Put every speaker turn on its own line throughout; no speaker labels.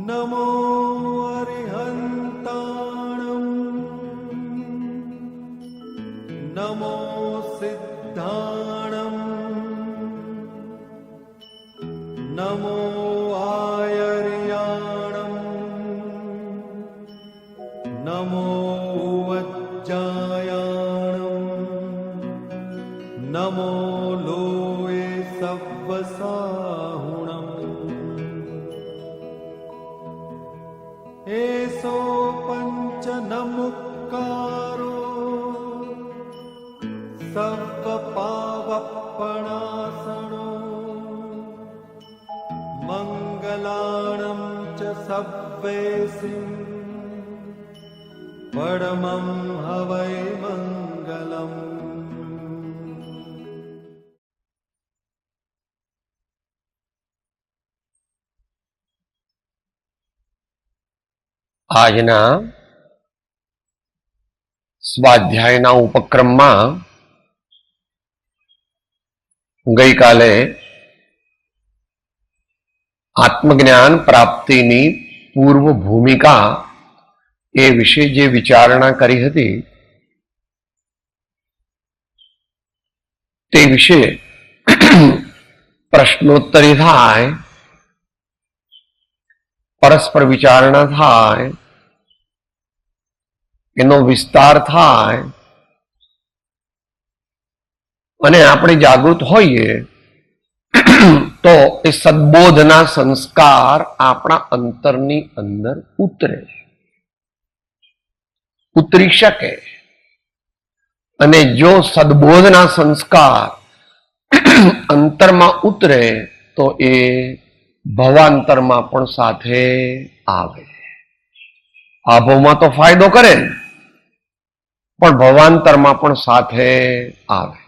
नमो अरिहन्ताणं नमो सिद्धाणं नमो आयर्याणं नमो वज्जायाणं नमो लोये सव्वसाहुणम् एसो पंच नमुक्कारो सर्वपावपणासनो मंगलाणं च सव्वेसिं परमं हवै मंगलम्।
આજના સ્વાધ્યાયના ઉપક્રમમાં ગઈકાલે આત્મજ્ઞાન પ્રાપ્તિની પૂર્વ ભૂમિકા એ વિશે જે વિચારણા કરી હતી તે વિશે પ્રશ્નોત્તરી થાય, પરસ્પર વિચારણા થાય, એનો વિસ્તાર થાય અને આપણે જાગૃત હોઈએ તો એ સદબોધના સંસ્કાર આપણા અંતરની અંદર ઉતરી શકે. અને જો સદબોધના સંસ્કાર અંતરમાં ઉતરે તો એ ભવાંતરમાં પણ સાથે આવે. આ ભવમાં તો ફાયદો કરે પણ ભવાંતરમાં પણ સાથે આવે.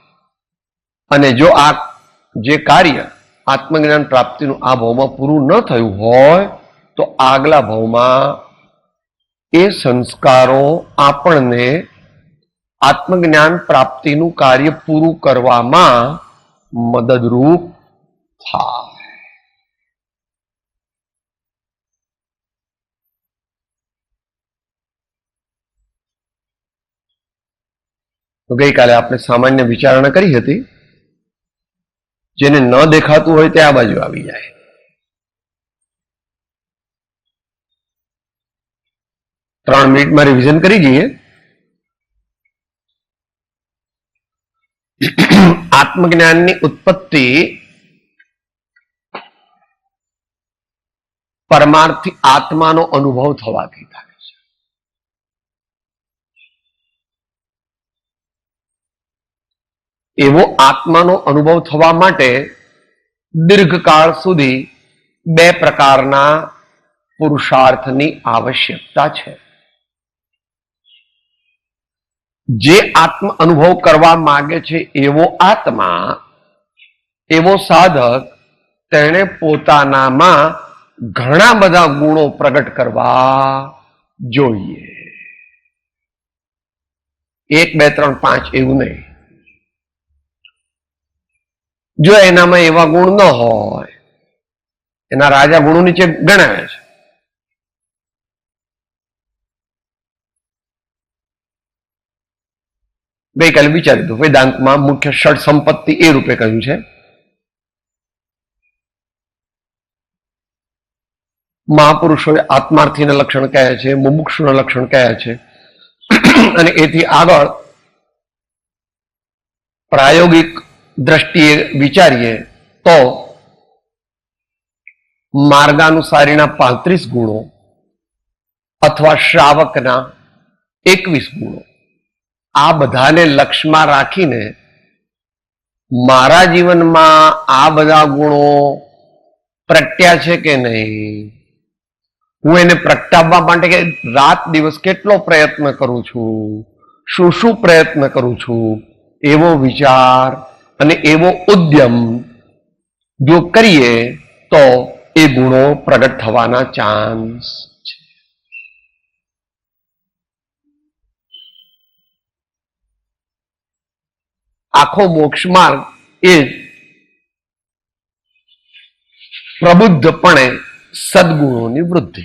અને જો આ જે કાર્ય આત્મજ્ઞાન પ્રાપ્તિનું આ ભવમાં પૂરું ન થયું હોય તો આગલા ભવમાં એ સંસ્કારો આપણને આત્મજ્ઞાન પ્રાપ્તિનું કાર્ય પૂરું કરવામાં મદદરૂપ થાય. તો ગઈકાલે આપણે સામાન્ય વિચારણા કરી હતી. જેને ન દેખાતું હોય તે આ બાજુ આવી જાય. ત્રણ મિનિટમાં રિવિઝન કરી જઈએ. આત્મજ્ઞાનની ઉત્પત્તિ પરમાર્થી આત્માનો અનુભવ થવાથી થાય છે. એવો આત્માનો અનુભવ થવા માટે દીર્ઘકાળ સુધી બે પ્રકારના પુરુષાર્થની આવશ્યકતા છે. જે આત્મ અનુભવ કરવા માંગે છે એવો આત્મા, એવો સાધક, તેણે પોતાનામાં ઘણા બધા ગુણો પ્રગટ કરવા જોઈએ. 1, 2, 3, 5 એવું નહીં. જો એનામાં એવા ગુણ ન હોય, એના રાજા ગુણો નીચે ગણાવે છે. ગઈકાલે વિચાર્યું હતું વેદાંતમાં મુખ્ય ષડ સંપત્તિ એ રૂપે કહ્યું છે. મહાપુરુષોએ આત્માર્થીના લક્ષણ કયા છે, મુમુક્ષુના લક્ષણ કયા છે, અને એથી આગળ પ્રાયોગિક દ્રષ્ટિએ વિચારીએ તો માર્ગાનુસારીના 35 ગુણો અથવા શ્રાવકના 21 ગુણો, આ બધાને લક્ષ્યમાં રાખીને મારા જીવનમાં આ બધા ગુણો પ્રગટ્યા છે કે નહીં, હું એને પ્રગટાવવા માટે કે રાત દિવસ કેટલો પ્રયત્ન કરું છું, શું શું પ્રયત્ન કરું છું, એવો વિચાર અને એવો ઉદ્યમ જો કરીએ તો એ ગુણો પ્રગટ થવાના ચાન્સ છે. આખો મોક્ષ માર્ગ એ પ્રબુદ્ધપણે સદગુણોની વૃદ્ધિ.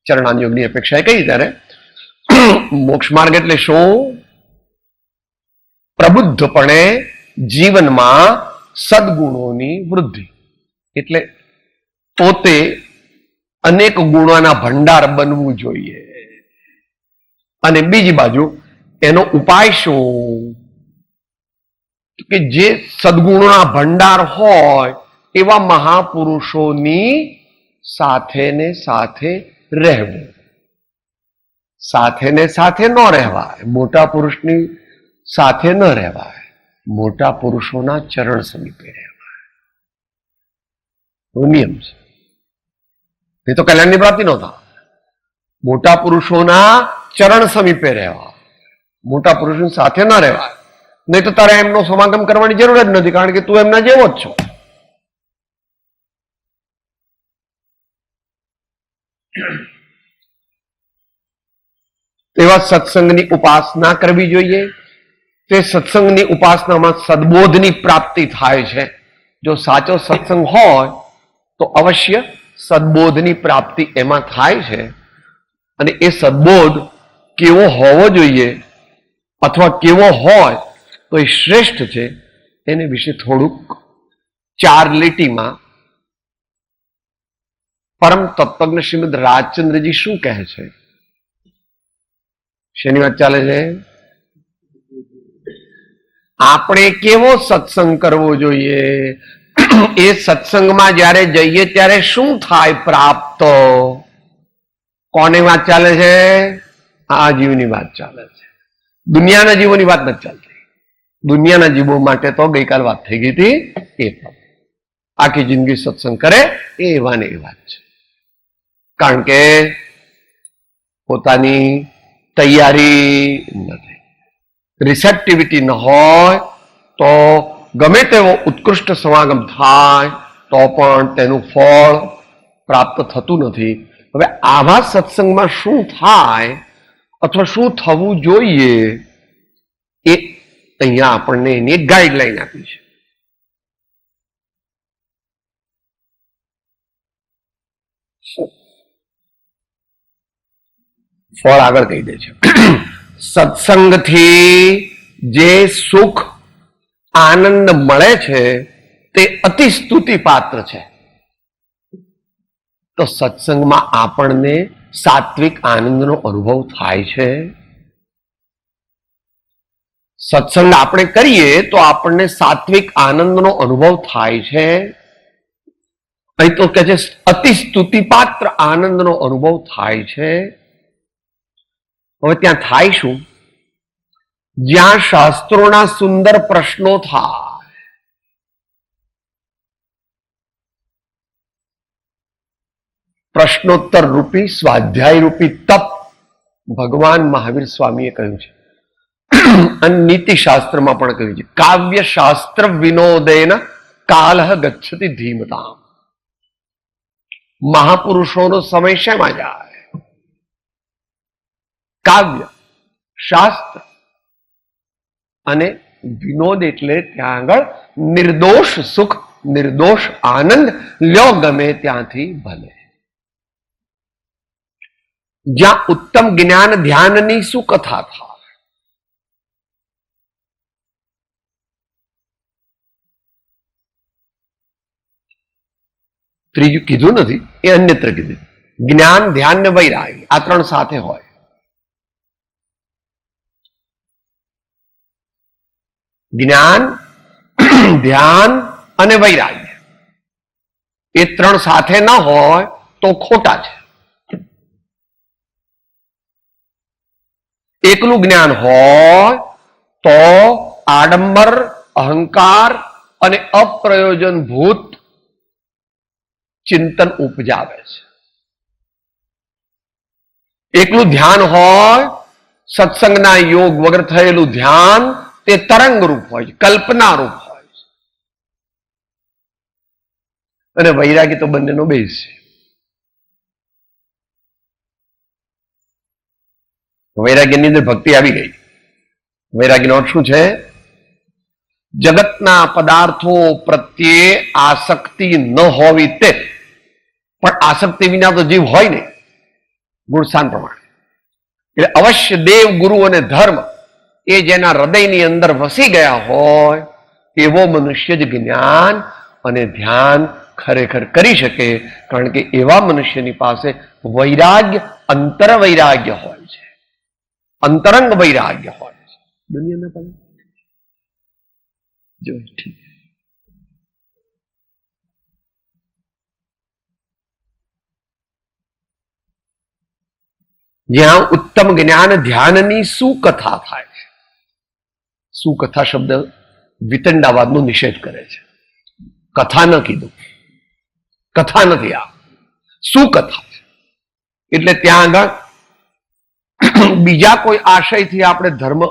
ચરણાનયોગની અપેક્ષાએ કહી ત્યારે મોક્ષ માર્ગ એટલે શું? પ્રબુદ્ધપણે જીવનમાં સદગુણોની વૃદ્ધિ. એટલે પોતે અનેક ગુણોના ભંડાર બનવું જોઈએ. અને બીજી બાજુ એનો ઉપાય શું? કે જે સદગુણોના ભંડાર હોય એવા મહાપુરુષોની સાથે ને સાથે રહેવું. સાથે ને સાથે ન રહેવાય, મોટા પુરુષની સાથે ન રહેવાય, મોટા પુરુષોના ચરણ સમીપે રહેવાય. નિયમ છે. એ તો કલ્યાણની પ્રાપ્તિ નહોતા. મોટા પુરુષોના ચરણ સમીપે રહેવા, મોટા પુરુષોની સાથે ન રહેવાય. નહીં તો તારે એમનો સમાગમ કરવાની જરૂર જ નથી, કારણ કે તું એમના જેવો જ છો. એવા સત્સંગની ઉપાસના કરવી જોઈએ. તે સત્સંગની ઉપાસનામાં સદબોધની પ્રાપ્તિ થાય છે. જો સાચો સત્સંગ હોય તો અવશ્ય સદબોધની પ્રાપ્તિ એમાં થાય છે. અને એ સદબોધ કેવો હોવો જોઈએ અથવા કેવો હોય તો એ શ્રેષ્ઠ છે, એને વિશે થોડુંક 4 લીટીમાં પરમ તત્વજ્ઞ શ્રીમદ રાજચંદ્રજી શું કહે છે? શેની વાત ચાલે છે? આપણે કેવો સત્સંગ કરવો જોઈએ, એ સત્સંગમાં જ્યારે જઈએ ત્યારે શું થાય પ્રાપ્ત? કોની વાત ચાલે છે? આ જીવની વાત ચાલે છે. દુનિયાના જીવોની વાત નથી ચાલતી. દુનિયાના જીવો માટે તો ગઈકાલ વાત થઈ ગઈ હતી. એ આખી જિંદગી સત્સંગ કરે એ એવા ને એ વાત છે. કારણ કે પોતાની તૈયારી નથી, રિસેપ્ટિવિટી ન હોય તો ગમે તેવો ઉત્કૃષ્ટ સમાગમ થાય તો પણ તેનું ફળ પ્રાપ્ત થતું નથી. હવે આવા સત્સંગમાં શું થાય અથવા શું થવું જોઈએ એ અહીંયા આપણને એની એક ગાઈડલાઈન આપી છે. ફળ આગળ કહી દે છે. સત્સંગથી જે સુખ આનંદ મળે છે તે અતિ સ્તુતિ પાત્ર છે. તો સત્સંગમાં આપણને સાત્વિક આનંદનો અનુભવ થાય છે. સત્સંગ આપણે કરીએ તો આપણને સાત્વિક આનંદનો અનુભવ થાય છે. અહીં તો કે છે અતિ સ્તુતિ પાત્ર આનંદનો અનુભવ થાય છે. હવે ત્યાં થાય શું? જ્યાં શાસ્ત્રોના સુંદર પ્રશ્નો થાય, પ્રશ્નોત્તર રૂપી સ્વાધ્યાય રૂપી તપ ભગવાન મહાવીર સ્વામીએ કહ્યું છે. અને નીતિશાસ્ત્રમાં પણ કહ્યું છે, કાવ્ય શાસ્ત્ર વિનોદેન કાલહ ગચ્છતિ ધીમતામ. મહાપુરુષોનો સમય શેમાં જાય? કાવ્ય, શાસ્ત્ર અને વિનોદ. એટલે ત્યાં આગળ નિર્દોષ સુખ, નિર્દોષ આનંદ લ્યો ગમે ત્યાંથી ભલે. જ્યાં ઉત્તમ જ્ઞાન ધ્યાનની શું કથા થાય, ત્રીજું કીધું નથી, એ અન્યત્ર કીધું. જ્ઞાન ધ્યાન ને વૈરાગ્ય, આ 3 સાથે હોય. જ્ઞાન, ધ્યાન અને વૈરાગ્ય એ 3 સાથે ન હોય તો ખોટા છે. એકલું જ્ઞાન હોય તો આડંબર, અહંકાર અને અપ્રયોજનભૂત ચિંતન ઉપજાવે છે. એકલું ધ્યાન હોય, સત્સંગના યોગ વગર થયેલું ધ્યાન, તે તરંગ રૂપ હોય છે, કલ્પના રૂપ હોય છે. અને વૈરાગી તો બંનેનો બેઝ છે. વૈરાગ્યની અંદર ભક્તિ આવી ગઈ. વૈરાગ્યનો અર્થ શું છે? જગતના પદાર્થો પ્રત્યે આસક્તિ ન હોવી તે, પણ આસક્તિ વિના તો જીવ હોય નહીં, ગુણસ્થાન પ્રમાણે. એટલે અવશ્ય દેવ, ગુરુ અને ધર્મ એ જેના હૃદયની અંદર વસી ગયા હોય એવો મનુષ્ય જ જ્ઞાન અને ધ્યાન ખરેખર કરી શકે. કારણ કે એવા મનુષ્યની પાસે વૈરાગ્ય, અંતર વૈરાગ્ય હોય છે, અંતરંગ વૈરાગ્ય હોય છે. દુનિયાના તમે જો ઠીક. જ્યાં ઉત્તમ જ્ઞાન ધ્યાનની સુકથા થાય છે. સુકથા શબ્દ વિતંડાવાદનો નિષેધ કરે છે. કથા ન કીધું, કથા નથી, આ સુકથા છે. એટલે ત્યાં આગળ બીજા કોઈ આશયથી આપણે ધર્મ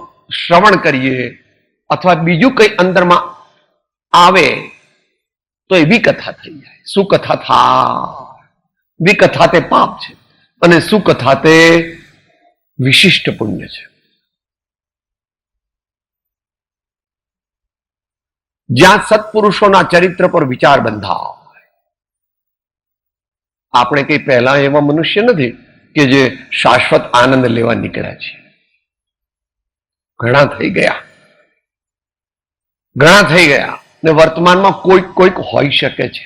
શ્રવણ કરીએ અથવા બીજું કઈ અંદરમાં આવે તો એ વિકથા થઈ જાય. સુકથા થાય. વિકથા તે પાપ છે અને સુકથા તે વિશિષ્ટ પુણ્ય છે. જ્યાં સત્પુરુષોના ચરિત્ર પર વિચાર બંધાય. આપણે કઈ પહેલા એવા મનુષ્ય નથી કે જે શાશ્વત આનંદ લેવા નીકળ્યા છે. ઘણા થઈ ગયા, ઘણા થઈ ગયા ને વર્તમાનમાં કોઈક કોઈક હોઈ શકે છે,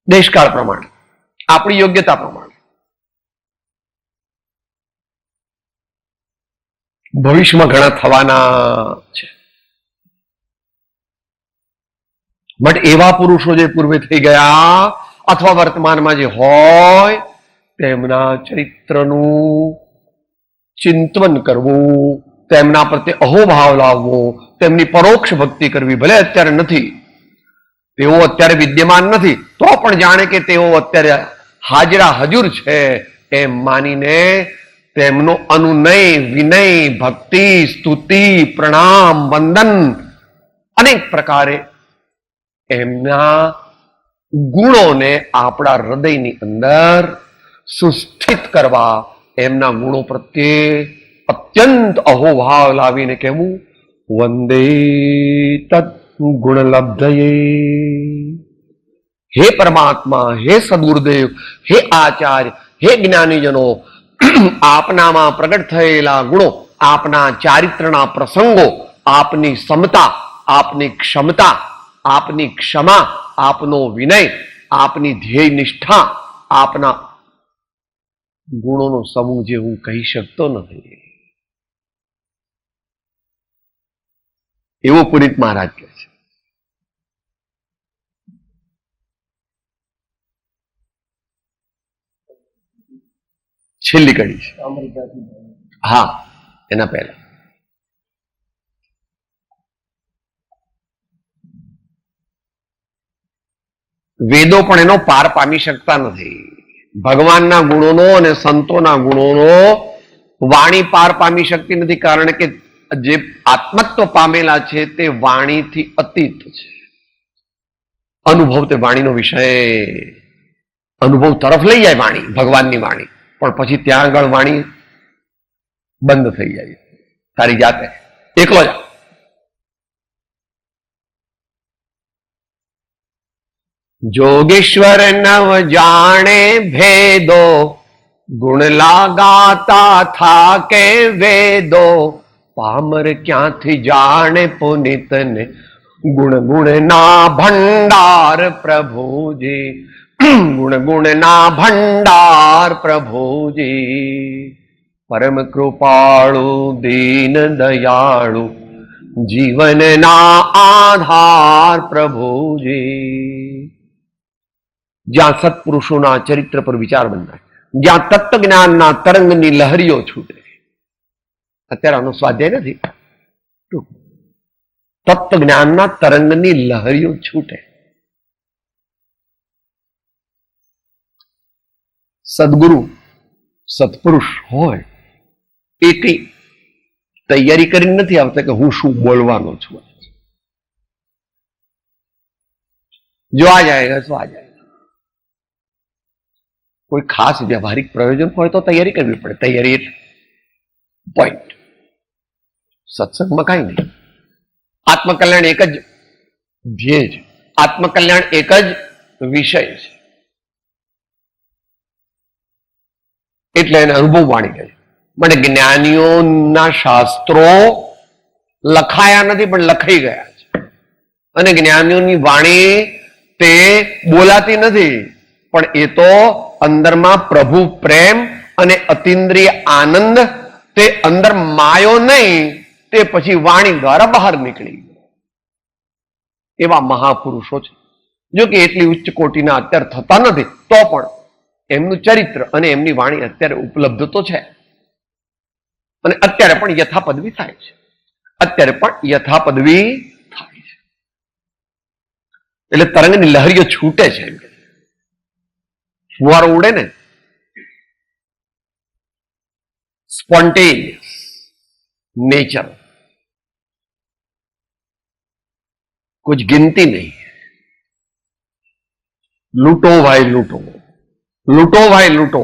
દેશકાળ પ્રમાણે, આપણી યોગ્યતા પ્રમાણે. ભવિષ્યમાં ઘણા થવાના છે. બટ એવા પુરુષો જે પૂર્વે થઈ ગયા અથવા વર્તમાનમાં જે હોય તેમના ચરિત્રનું ચિંતન કરવું, તેમના પ્રત્યે અહોભાવ લાવવો, તેમની પરોક્ષ ભક્તિ કરવી. ભલે અત્યારે નથી, તેઓ અત્યારે વિદ્યમાન નથી, તો પણ જાણે કે તેઓ અત્યારે હાજરા હજુર છે એમ માનીને તેમનો અનુનય, વિનય, ભક્તિ, સ્તુતિ, પ્રણામ, વંદન અનેક પ્રકારે એમના ગુણોને આપણા હૃદયની અંદર સુસ્થિત કરવા, એમના ગુણો પ્રત્યે અત્યંત અહોભાવ લાવીને કહેવું, વંદે તત્ ગુણલબ્ધયે. હે પરમાત્મા, હે સદગુરુદેવ, હે આચાર્ય, હે જ્ઞાનીજનો, આપનામાં પ્રગટ થયેલા ગુણો, આપના ચારિત્રના પ્રસંગો, આપની સમતા, આપની ક્ષમતા, આપની ક્ષમા, આપનો વિનય, આપની ધ્યેય નિષ્ઠા, આપના ગુણોનો સમૂહ જે હું કહી શકતો નથી એવો પુરીત મહારાજ કહે છે. છેલ્લી કડી છે. હા, એના પહેલા વેદો પણ એનો પાર પામી શકતા નથી. ભગવાનના ગુણોનો અને સંતોના ગુણોનો વાણી પાર પામી શકતી નથી. કારણ કે જે આત્મત્વ પામેલા છે તે વાણીથી અતીત છે. અનુભવ તે વાણીનો વિષય, અનુભવ તરફ લઈ જાય વાણી, ભગવાનની વાણી, પણ પછી ત્યાં આગળ વાણી બંધ થઈ જાય. તારી જાતે એકલો જ. જોગેશ્વર નવ જાણે ભેદો, ગુણ લાગાતા થા કે વેદો, પામર ક્યાંથી જાણે પુનિતને, ગુણ ગુણ ના ભંડાર પ્રભુજી, ગુણ ગુણ ના ભંડાર પ્રભુજી. પરમ કૃપાળુ દીન દયાળુ, જીવન ના આધાર પ્રભુજી. જ્યાં સત્પુરુષોના ચરિત્ર પર વિચાર બંધાય, જ્યાં તત્વ જ્ઞાનના તરંગની લહરીઓ છૂટે. અત્યારે આનો સ્વાધ્યાય નથી, તત્વ જ્ઞાનના તરંગની લહરીઓ છૂટે. સદગુરુ, સત્પુરુષ હોય એ કઈ તૈયારી કરીને નથી આવતા કે હું શું બોલવાનો છું. જો આ જાયગા તો આ જાયગા. કોઈ ખાસ વ્યવહારિક પ્રયોજન હોય તો તૈયારી કરવી પડે. તૈયારી એટલે પોઈન્ટ. સત્સંગમાં કાંઈ નહીં. આત્મકલ્યાણ એક જ ધ્યેય છે, આત્મકલ્યાણ એક જ વિષય છે. એટલે એને અનુભવ વાણી કહે છે. માટે જ્ઞાનીઓના શાસ્ત્રો લખાયા નથી પણ લખાઈ ગયા છે. અને જ્ઞાનીઓની વાણી તે બોલાતી નથી પણ એ તો અંદરમાં પ્રભુ પ્રેમ અને અતિન્દ્રિય આનંદ તે અંદર માયો નહીં, તે પછી વાણી દ્વારા બહાર નીકળી ગયો. એવા મહાપુરુષો છે. જો કે એટલી ઉચ્ચ કોટીના અત્યારે થતા નથી તો પણ એમનું ચરિત્ર અને એમની વાણી અત્યારે ઉપલબ્ધ તો છે. અને અત્યારે પણ યથાપદવી થાય છે. અત્યારે પણ યથાપદવી થાય છે. એટલે તરંગની લહરીઓ છૂટે છે. એમ ફુવારો ઉડે ને, સ્પોન્ટેનિયસ नेचर, कुछ गिनती नहीं. लूटो भाई लूटो, लूटो भाई लूटो.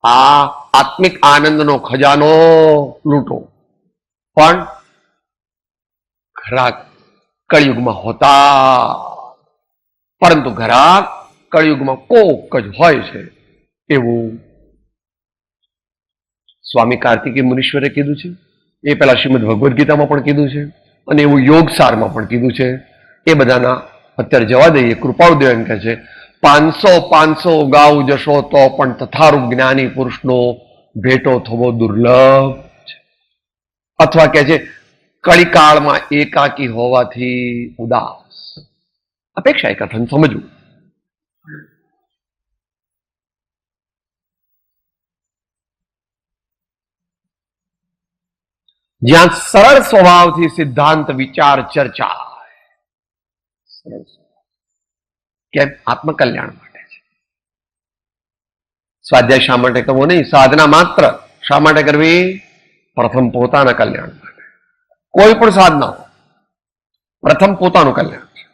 આ આત્મિક આનંદનો ખજાનો લૂંટો. પણ ઘરાક કળિયુગમાં હોતા, પરંતુ ઘરાક કળિયુગમાં કોક જ હોય છે એવું સ્વામી કાર્તિકેય મુનીશ્વરે કીધું છે. એ પેલા શ્રીમદ ભગવદ્ ગીતામાં પણ કીધું છે અને એવું યોગસારમાં પણ કીધું છે. એ બધાના અત્યારે જવા દઈએ. કૃપાળુદેવ એમ કહે છે 500 ગાઉ જશો તો પણ તથારૂપ જ્ઞાની પુરુષનો ભેટો થવો દુર્લભ છે. અથવા કે છે કળીકાળમાં એકાકી હોવાથી ઉદાસ. અપેક્ષા એ કથન સમજવું. જ્યાં સરળ સ્વભાવથી સિદ્ધાંત વિચાર ચર્ચા, કેમ? આત્મકલ્યાણ માટે છે. સ્વાધ્યાય શા માટે કરવો નહીં? સાધના માત્ર શા માટે કરવી? પ્રથમ પોતાના કલ્યાણ માટે. કોઈ પણ સાધના પ્રથમ પોતાનું કલ્યાણ છે.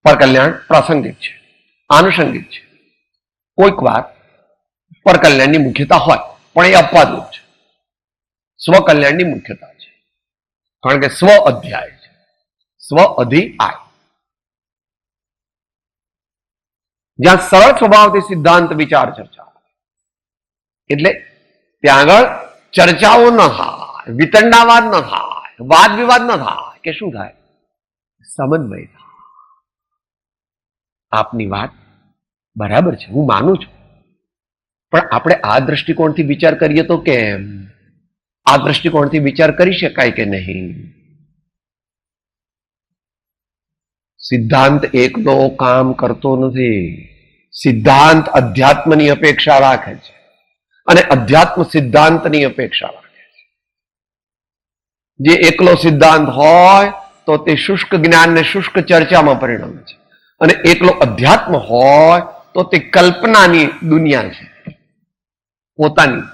પર કલ્યાણ પ્રાસંગિક છે, આનુષંગિક છે. કોઈક વાર પર કલ્યાણની મુખ્યતા હોય પણ એ અપવાદરૂપ છે. સ્વકલ્યાણની મુખ્યતા છે. કારણ કે સ્વ અધ્યાય છે, સ્વ અધિઆય. જ્યાં સરળ સ્વભાવથી સિદ્ધાંત વિચાર ચર્ચા, એટલે ત્યાં આગળ ચર્ચાઓ ન થાય, વિતંડાવાદ ન થાય, વાદ વિવાદ ન થાય. કે શું થાય? સમન્વય થાય. આપની વાત બરાબર છે, હું માનું છું, પણ આપણે આ દ્રષ્ટિકોણથી વિચાર કરીએ તો કેમ? આ દ્રષ્ટિકોણથી વિચાર કરી શકાય કે નહીં? સિદ્ધાંત એકલો કામ કરતો નથી. સિદ્ધાંત અધ્યાત્મની અપેક્ષા રાખે છે અને અધ્યાત્મ સિદ્ધાંતની અપેક્ષા રાખે છે. જે એકલો સિદ્ધાંત હોય તો તે શુષ્ક જ્ઞાન ને શુષ્ક ચર્ચામાં પરિણમે છે, અને એકલો અધ્યાત્મ હોય તો તે કલ્પનાની દુનિયા છે, પોતાની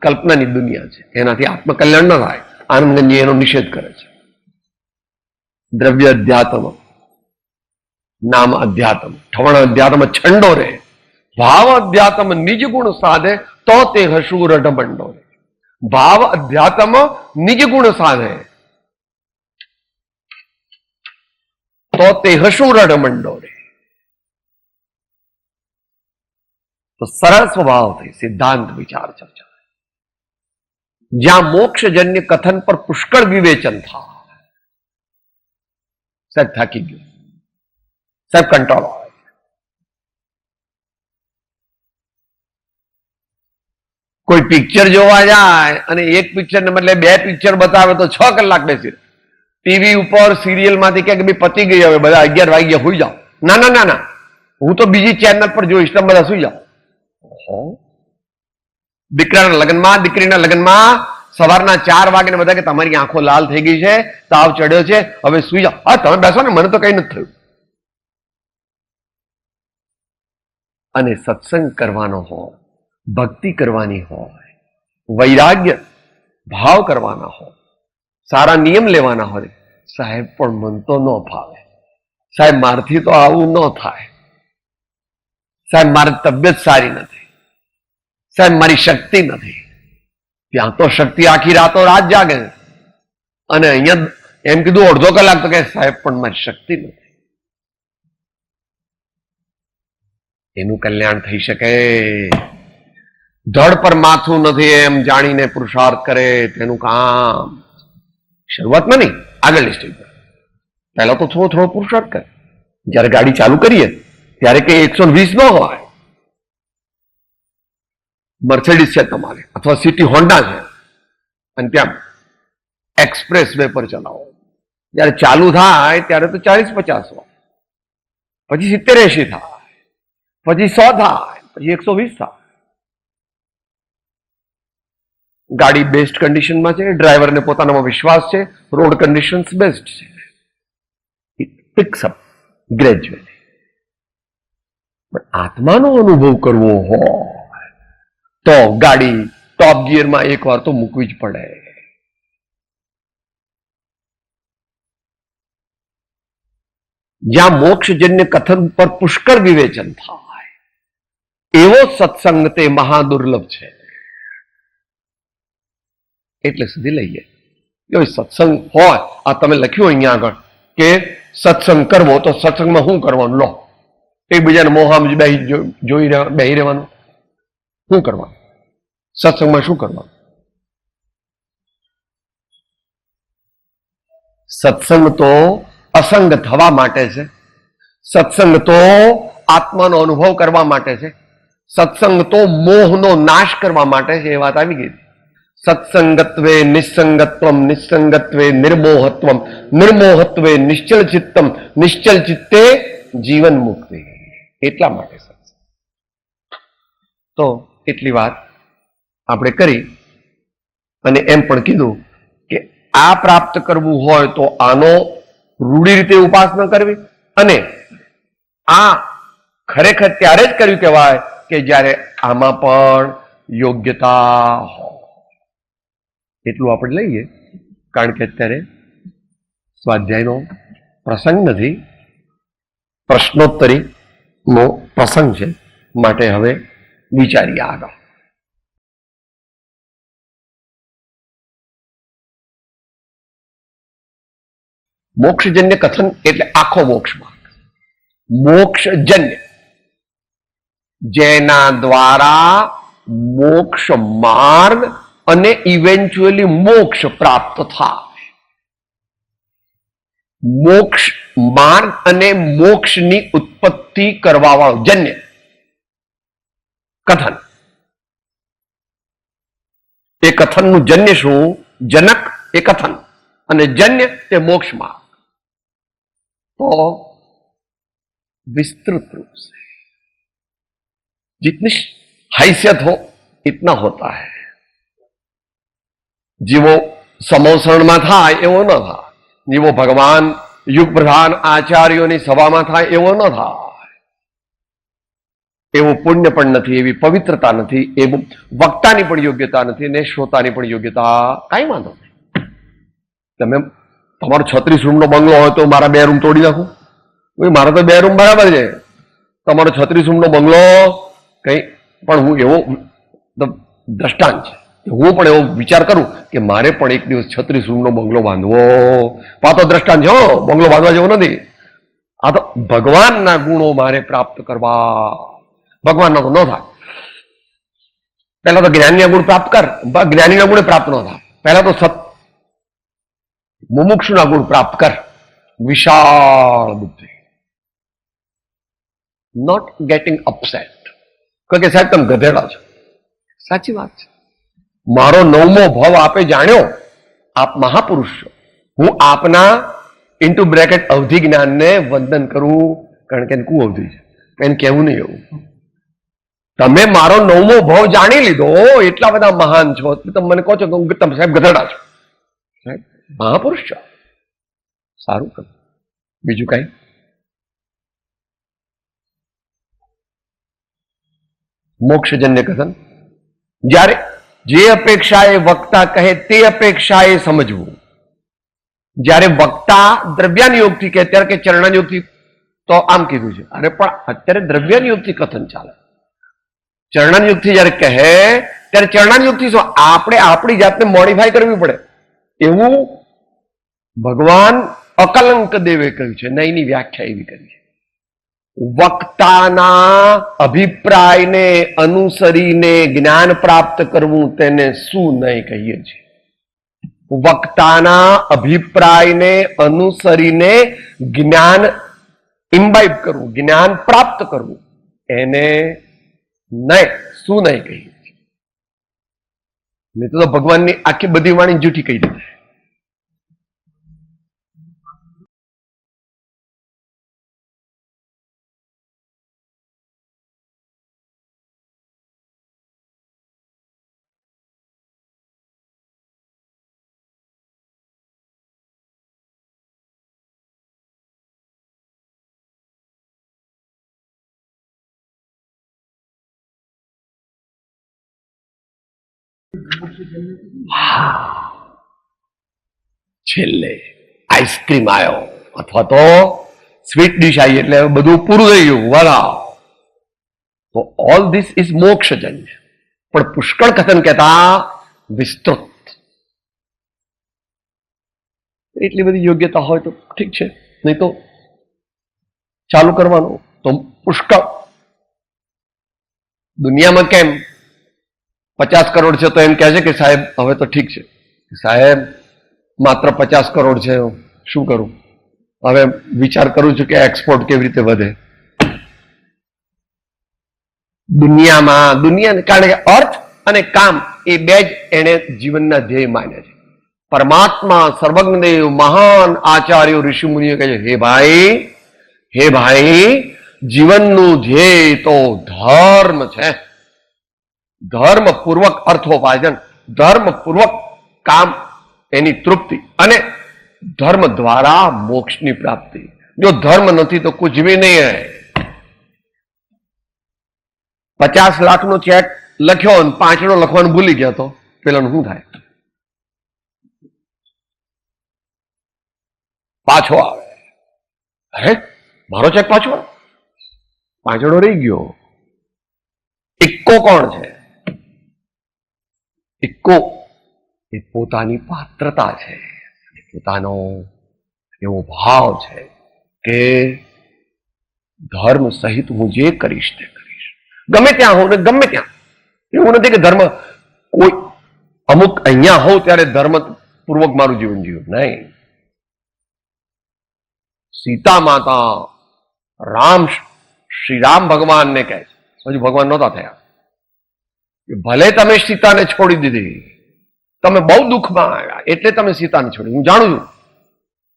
કલ્પનાની દુનિયા છે. એનાથી આત્મકલ્યાણ ન થાય. આનંદગંજી એનો નિષેધ કરે છે. દ્રવ્ય અધ્યાત્મ, નામ અધ્યાત્મ, ઠવણ અધ્યાત્મ છંડો રે, ભાવ અધ્યાત્મ નિજ ગુણ સાધે તો તે હસુ રઢમંડો રે. ભાવ અધ્યાત્મ નિજ ગુણ સાધે તો તે હસુ રઢમંડો રે. તો સરળ સ્વભાવથી સિદ્ધાંત વિચાર ચર્ચા, જ્યાં મોક્ષજન્ય કથન પર પુષ્કળ વિવેચન થાય. સાહેબ થાકી ગયો, સાહેબ કંટાળો આવે, કોઈ પિક્ચર જોવા જાય અને એક પિક્ચર ને બદલે 2 પિક્ચર બતાવે તો 6 કલાક બેસી રહે. ટીવી ઉપર સિરિયલ માંથી કે ભાઈ પતી ગઈ, હવે બધા 11 વાગ્યા સુઈ જાઓ. ના ના ના ના, હું તો બીજી ચેનલ પર જોઈશ, તમે બધા સુઈ જાઓ. દીકરાના લગ્નમાં, દીકરીના લગ્નમાં સવારના 4 વાગે ને બધા કે તમારી આંખો લાલ થઈ ગઈ છે, તાવ ચડ્યો છે, હવે સુઈ જાઓ. હા, તમે બેસો ને, મને તો કઈ નથી થયું. અને સત્સંગ કરવાનો હોય, ભક્તિ કરવાની હોય, વૈરાગ્ય ભાવ કરવાના હોય, સારા નિયમ લેવાના હોય, સાહેબ પણ મન તો ન ફાવે, સાહેબ મારથી તો આવું ન થાય, સાહેબ મારી તબિયત સારી નથી, સાહેબ મારી શક્તિ નથી, ત્યાં તો શક્તિ આખી રાતો રાત જાગે છે, અને અહીંયા એમ કીધું અડધો કલાક, તો કે સાહેબ પણ મારી શક્તિ નથી. એનું કલ્યાણ થઈ શકે. ધડ પર માથું નથી એમ જાણીને પુરુષાર્થ કરે તેનું કામ. શરૂઆતમાં નહીં, આગળની સ્ટેજ પર પહેલા તો થોડો થોડો પુરુષાર્થ કરે. જયારે ગાડી ચાલુ કરીએ ત્યારે કઈ 120 ન હોય. મર્સિડીઝ છે તમારે અથવા સિટી હોન્ડા છે અને ત્યાં એક્સપ્રેસ વે પર ચલાવો, જયારે ચાલુ થાય ત્યારે તો 40-50 હોય, પછી 70-80 થાય, પછી 100 થાય, પછી 120 થાય. ગાડી બેસ્ટ કન્ડિશનમાં છે, ડ્રાઈવરને પોતાનામાં વિશ્વાસ છે, રોડ કન્ડિશન્સ બેસ્ટ છે. It picks up gradually. પણ આત્માનો અનુભવ કરવો હોય તો ગાડી ટોપ ગિયરમાં એકવાર તો મૂકવી જ પડે. જ્યાં મોક્ષજન્ય કથન પર પુષ્કળ વિવેચન થાય એવો સત્સંગ તે મહાદુર્લભ છે. એટલે સુધી લઈએ એવો સત્સંગ હોય. આ તમે લખ્યું અહીંયા આગળ કે સત્સંગ કરવો, તો સત્સંગમાં શું કરવાનું? લો, એકબીજાને મોહામ બેહી રહેવાનું. શું કરવાનું સત્સંગમાં? શું કરવાનું? સત્સંગ તો અસંગ થવા માટે છે. સત્સંગ તો આત્માનો અનુભવ કરવા માટે છે. સત્સંગ તો મોહનો નાશ કરવા માટે છે. એ વાત આવી ગઈ. સત્સંગત્વે નિસંગત્વમ, નિસંગત્વે નિર્મોહત્વમ, નિર્મોહત્વે નિશ્ચલ ચિત્તમ, નિશ્ચલ ચિત્તે જીવન મુક્તિ. એટલા માટે સત્સંગ. તો એટલી વાત આપણે કરી અને એમ પણ કીધું કે આ પ્રાપ્ત કરવું હોય તો આનો રૂઢી રીતે ઉપાસના કરવી, અને આ ખરેખર ત્યારે જ કર્યું કહેવાય કે જ્યારે આમાં પણ યોગ્યતા હોય. એટલું આપણે લઈએ, કારણ કે અત્યારે સ્વાધ્યાયનો પ્રસંગ નથી, પ્રશ્નોત્તરીનો પ્રસંગ છે. માટે હવે વિચારીએ આગળ. મોક્ષજન્ય કથન એટલે આખો મોક્ષ માર્ગ. મોક્ષજન્ય, જેના દ્વારા મોક્ષ માર્ગ અને ઇવેન્ચ્યુઅલી મોક્ષ પ્રાપ્ત થાય. મોક્ષ માર્ગ અને મોક્ષની ઉત્પત્તિ કરવા વાળો જન્ય કથન. એ કથનનું જન્ય શું? જનક એ કથન અને જન્ય તે મોક્ષ માર્ગ. तो विस्तृत रूप से जितनी हैसियत हो इतना होता है. जीवो समोसरण में था एवो न था, जीवो भगवान युग प्रधान आचार्यों ની સભામાં થાય એવો ન થાય, એવો પુણ્ય પણ નથી, એવી પવિત્રતા નથી, એવું વક્તાની પણ યોગ્યતા નથી ને શ્રોતાની પણ યોગ્યતા. કાંઈ વાંધો નહીં. તમે તમારો 36 રૂમનો બંગલો હોય તો મારા 2 રૂમ તોડી નાખું? મારા તો 2 રૂમ બરાબર છે. તમારો 36 રૂમનો બંગલો કઈ પણ, હું એવો દ્રષ્ટાંત છે, હું પણ એવો વિચાર કરું કે મારે પણ એક દિવસ 36 રૂમનો બંગલો બાંધવો. પાતો દ્રષ્ટાંત છે, બંગલો બાંધવા જેવો નથી. આ તો ભગવાનના ગુણો મારે પ્રાપ્ત કરવા. ભગવાનના તો ન થાય. પહેલા તો જ્ઞાનના ગુણ પ્રાપ્ત કર. જ્ઞાનીના ગુણ પ્રાપ્ત ન થાય. પહેલા તો મુમુક્ષુના ગુણ પ્રાપ્ત કર. વિશાળ બુદ્ધિ. નોટ ગેટિંગ અપસેટ કે સાહેબ તમે ગધેડા છો. સાચી વાત છે. મારો 9મો ભાવ આપે જાણ્યો. આપ મહાપુરુષ છો. હું આપના ઇન્ટુ બ્રેકેટ અવધિ જ્ઞાનને વંદન કરું, કારણ કે કુ અવધિ છે, એને કહેવું નહીં એવું. તમે મારો 9મો ભાવ જાણી લીધો, એટલા બધા મહાન છો, તમે મને કહો છો કે તમે સાહેબ ગધેડા છો. સાહેબ મહાપુરુષ છો. સારું કરું. બીજું કઈ? મોક્ષજન્ય કથન. જ્યારે જે અપેક્ષાએ વક્તા કહે તે અપેક્ષાએ સમજવું. જ્યારે વક્તા દ્રવ્યાન યોગથી કહે ત્યારે કે ચરણાન યોગથી, તો આમ કીધું છે. અરે પણ અત્યારે દ્રવ્યાન યોગથી કથન ચાલે. ચરણાયુગ થી જયારે કહે ત્યારે ચરણાયુગ થી શું આપણે આપણી જાતને મોડિફાઈ કરવી પડે એવું ભગવાન અકલંક દેવે કહ્યું છે. નઈની વ્યાખ્યા એવી કરી છે. વક્તાના અભિપ્રાયને અનુસરીને જ્ઞાન પ્રાપ્ત કરવું તેને શું નહીં કહીએ છીએ. વક્તાના અભિપ્રાયને અનુસરીને જ્ઞાન ઇમ્બાઇબ કરવું, જ્ઞાન પ્રાપ્ત કરવું, એને નહીં શું નહીં કહીએ છીએ. નહીં તો ભગવાનની આખી બધી વાણી જૂઠી કહી દીધી. છેલ્લે આઈસ્ક્રીમ આવ્યો અથવા તો સ્વીટ ડીશ આવી એટલે બધું પૂરું થઈ ગયું. વાલા તો ઓલ ધીસ ઇઝ મોક્ષજન્ય. પણ પુષ્કળ કથન કહેતા વિસ્તૃત. એટલી બધી યોગ્યતા હોય તો ઠીક છે, નહીં તો ચાલુ કરવાનું તો પુષ્કળ. દુનિયામાં કેમ 50 કરોડ છે તો એમ કહે છે કે સાહેબ હવે તો ઠીક છે, સાહેબ માત્ર 50 કરોડ છે, શું કરું, હવે વિચાર કરું છું કે એક્સપોર્ટ કેવી રીતે વધે. દુનિયાને કારણ કે અર્થ અને કામ એ બે જ એને જીવનના ધ્યેય માન્યા છે. પરમાત્મા સર્વજ્ઞદેવ મહાન આચાર્યો ઋષિમુનિઓ કહે છે હે ભાઈ જીવનનું ધ્યેય તો ધર્મ છે. ધર્મપૂર્વક અર્થોપાર્જન, ધર્મપૂર્વક કામ એની તૃપ્તિ અને ધર્મ દ્વારા મોક્ષની પ્રાપ્તિ. જો ધર્મ નથી તો કુછ ભી નહીં હૈ. 50 લાખનો ચેક લખ્યો અને 5 લખવાનું ભૂલી ગયા તો પેલાનું શું થાય? પાછો આવે, અરે મારો ચેક પાછો આવે, 5 રહી ગયો. ઇક્કો કોણ છે? ઇક્કો એ પોતાની પાત્રતા છે, પોતાનો એવો ભાવ છે કે ધર્મ સહિત હું જે કરીશ તે કરીશ, ગમે ત્યાં હોઉં ને ગમે ત્યાં. એવું નથી કે ધર્મ કોઈ અમુક અહીંયા હોઉં ત્યારે ધર્મ પૂર્વક મારું જીવન જીવું, નહીં. સીતા માતા શ્રી રામ ભગવાનને કહે છે, હજુ ભગવાન નહોતા થયા, ભલે તમે સીતાને છોડી દીધી, તમે બહુ દુઃખમાં આવ્યા એટલે તમે સીતાને છોડી. હું જાણું છું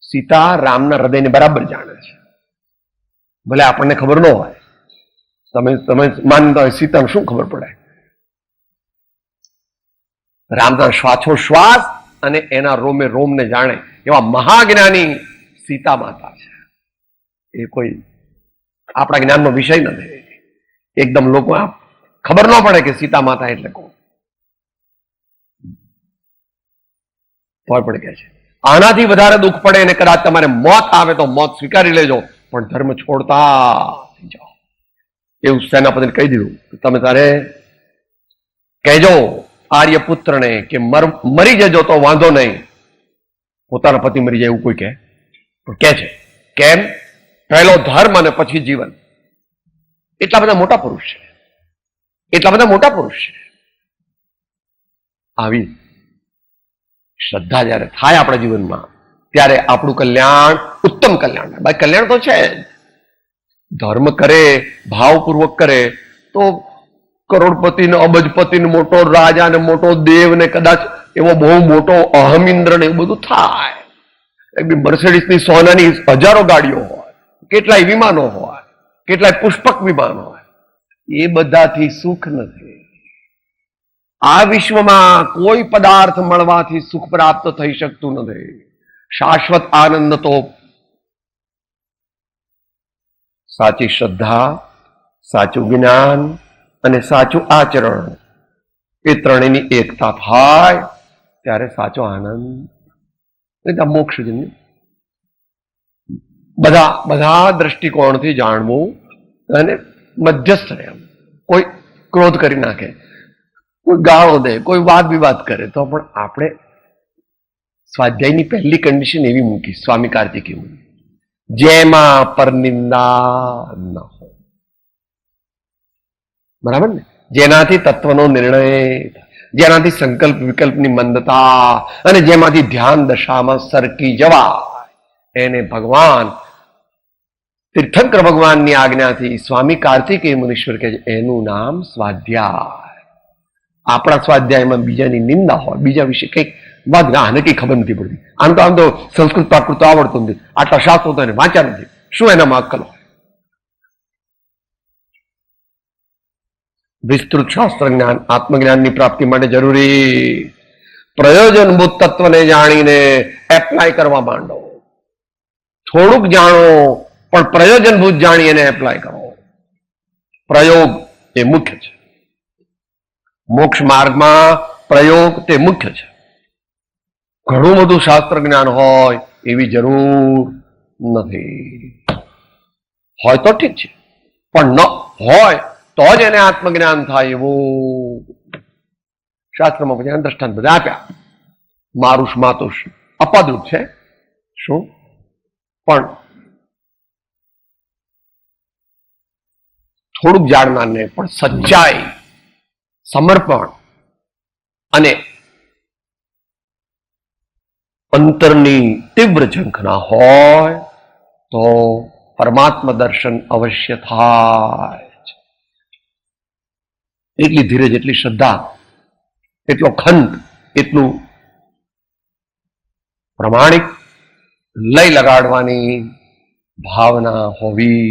સીતા રામના હૃદયને બરાબર જાણે છે, ભલે આપણને ખબર ન હોય. તમે માનતા હોય સીતાને શું ખબર પડે? રામના શ્વાસોશ્વાસ અને એના રોમે રોમને જાણે એવા મહાજ્ઞાની સીતા માતા છે. એ કોઈ આપણા જ્ઞાનનો વિષય નથી. એકદમ લોકો ખબર ન પડે કે સીતા માતા એટલે કોણ, તોય પણ કહે છે આનાથી વધારે દુઃખ પડે અને કદાચ તમારે મોત આવે તો મોત સ્વીકારી લેજો, પણ ધર્મ છોડતા થઈ જાઓ. એવું સેનાપતિને કહી દીધું. તમે તારે કહેજો આર્યપુત્રને કે મરી જજો તો વાંધો નહીં, પોતાના પતિ મરી જાય એવું કોઈ કહે? પણ કહે છે કેમ? પહેલો ધર્મ અને પછી જીવન. એટલા બધા મોટા પુરુષ છે, એટલા બધા મોટા પુરુષ છે. આવી શ્રદ્ધા જયારે થાય આપણા જીવનમાં ત્યારે આપણું કલ્યાણ ઉત્તમ કલ્યાણ થાય. ભાઈ કલ્યાણ તો છે જ. ધર્મ કરે, ભાવપૂર્વક કરે તો કરોડપતિ ને અબજપતિ ને મોટો રાજા ને મોટો દેવ ને કદાચ એવો બહુ મોટો અહમિન્દ્ર ને એવું બધું થાય. મર્સિડીઝ ની સોનાની હજારો ગાડીઓ હોય, કેટલાય વિમાનો હોય, કેટલાય પુષ્પક વિમાનો હોય, એ બધાથી સુખ નથી. આ વિશ્વમાં કોઈ પદાર્થ મળવાથી સુખ પ્રાપ્ત થઈ શકતું નથી. શાશ્વત આનંદ તો સાચી શ્રદ્ધા, સાચું જ્ઞાન અને સાચું આચરણ, એ ત્રણેયની એકતા થાય ત્યારે સાચો આનંદ, એટલે મોક્ષજન્ય. બધા દ્રષ્ટિકોણથી જાણવું અને મધ્યસ્થ રહેવું. કોઈ ક્રોધ કરી નાખે, કોઈ ગાળો દે, કોઈ વાદ વિવાદ કરે, તો પણ આપણે સ્વાધ્યાયની પહેલી કન્ડિશન એવી મૂકી સ્વામી કાર્તિકેય મુનિ, જેમાં પરનિંદા ન હોય. બરાબર ને? જેનાથી તત્વનો નિર્ણય, જેનાથી સંકલ્પ વિકલ્પની મંદતા અને જેમાંથી ધ્યાન દશામાં સરકી જવા, એને ભગવાન તીર્થંકર ભગવાનની આજ્ઞાથી સ્વામી કાર્તિકેય મુનીશ્વર કહે છે એનું નામ સ્વાધ્યાય. આપણા સ્વાધ્યાયમાં બીજાની નિંદા હોય, બીજા વિશે કંઈક વાત, આને કઈ ખબર નથી પડતી, આમ તો સંસ્કૃત પ્રાકૃત આવડતું નથી, આટલા શાસ્ત્રો તો એને વાંચ્યા નથી, શું એનામાં અક્કલ હોય? વિસ્તૃત શાસ્ત્ર જ્ઞાન આત્મજ્ઞાનની પ્રાપ્તિ માટે જરૂરી. પ્રયોજનભૂત તત્વને જાણીને એપ્લાય કરવા માંડો. થોડુંક જાણો પણ પ્રયોજનભૂત જાણી એને એપ્લાય કરો. પ્રયોગ એ મુખ્ય છે. મોક્ષ માર્ગમાં પ્રયોગ તે મુખ્ય છે. ઘણું બધું શાસ્ત્ર જ્ઞાન હોય એવી જરૂર નથી. હોય તો ઠીક છે, પણ ન હોય તો જ એને આત્મજ્ઞાન થાય એવું શાસ્ત્રમાં પછી દ્રષ્ટાંત બધા આપ્યા. મારુષ માતુષ અપદરૂપ છે, શું પણ થોડુંક જાણનારને પણ સચ્ચાઈ, સમર્પણ અને અંતરની તીવ્ર ઝંખના હોય તો પરમાત્મા દર્શન અવશ્ય થાય. એટલી ધીરજ, એટલી શ્રદ્ધા, એટલો ખંત, એટલું પ્રમાણિક લય લગાડવાની ભાવના હોવી